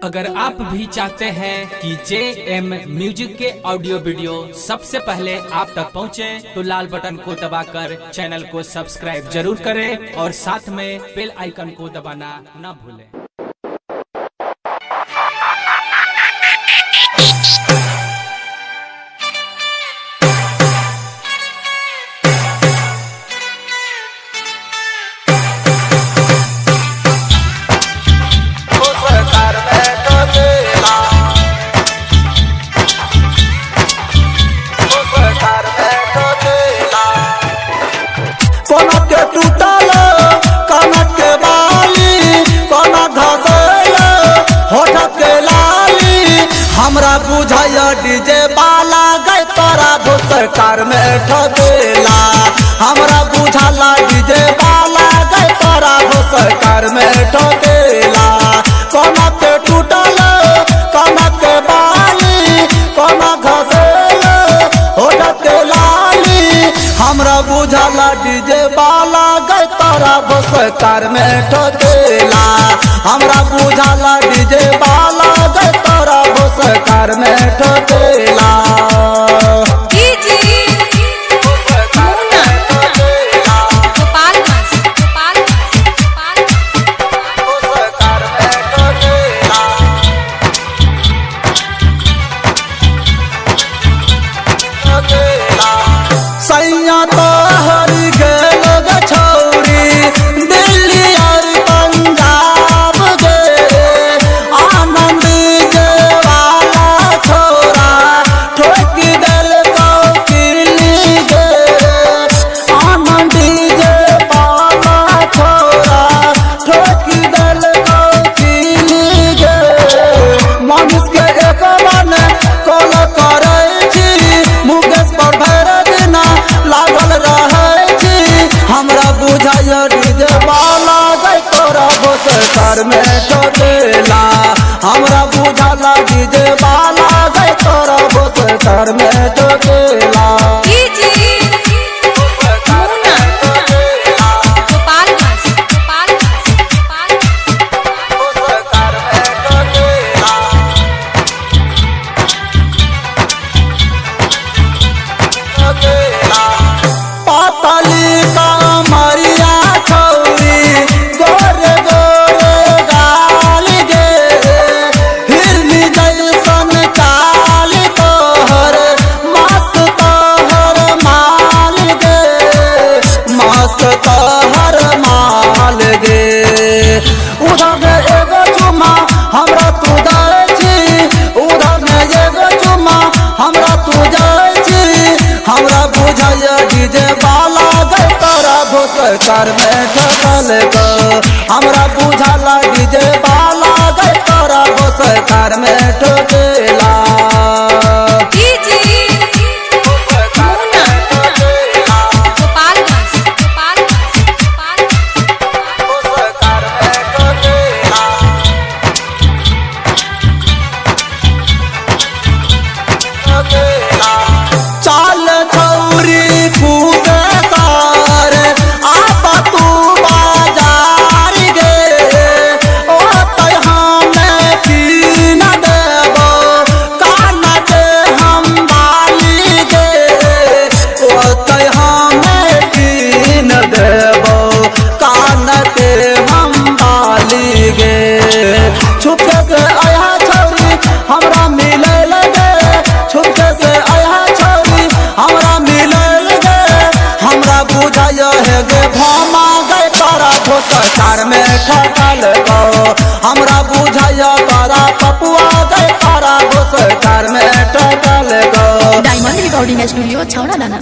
अगर आप भी चाहते हैं कि JM म्यूजिक के ऑडियो वीडियो सबसे पहले आप तक पहुंचे, तो लाल बटन को दबाकर चैनल को सब्सक्राइब जरूर करें और साथ में बेल आइकन को दबाना न भूलें। हमरा बुझाया डीजे बाला गए तोरा सरकार में ठकेला। हमरा बुझाला डीजे बाला गए तोरा सरकार में ठकेला। कोना के टूटल कोना के बाली कोना घसेल होठ के लाली। हमरा बुझाला डीजे बाला गए तोरा सरकार में ठकेला। हमरा बुझाला डीजे बाला गए तोरा सरकार में ठकेला। सैया तो हरी गेल गे छौरी दिल्ली और पंजाब गे। आनंद जे वाला छोरा ठोकी दिल कौकिली गे। आनंद जे वाला छोरा ठोकी दिल कौकिली गे। मनुष्य के एक मन कॉल करे छी मुकेश पर भैर दिना लागल रहे छी। हमरा बुझाया डीजे बाला गए तोरा सरकार में ठकेला। हमरा बुझाला डीजे बाला गए तोरा सरकार में ठकेला। उधर में एगो चुमा हमरा तू जाए छी। उधर में एगो चुमा हमरा तू जाए छी। हमरा बुझाया डीजे बाला गए तोरा सरकार में ठकल गो। हमरा बुझाला डीजे बाला गए तोरा सरकार में ठकेला। चाल छौरी खूबे सार आप तू बाजार गे। ओ हमें की न देबो कान के हम बाली गे। ओ हमें की न देबो कान के हम बाली गे। छुपके से आया छौरी हमरा मिले लगे। छुपके से आया छौरी हमरा मिलल गे। हमरा बुझाया है गे भामा गए तोरा सरकार में ठकल गो। हमरा बुझाया तोरा पपुआ गए तोरा सरकार में ठकल गो। डायमंड रिकॉर्डिंग स्टूडियो छौड़ा दाना।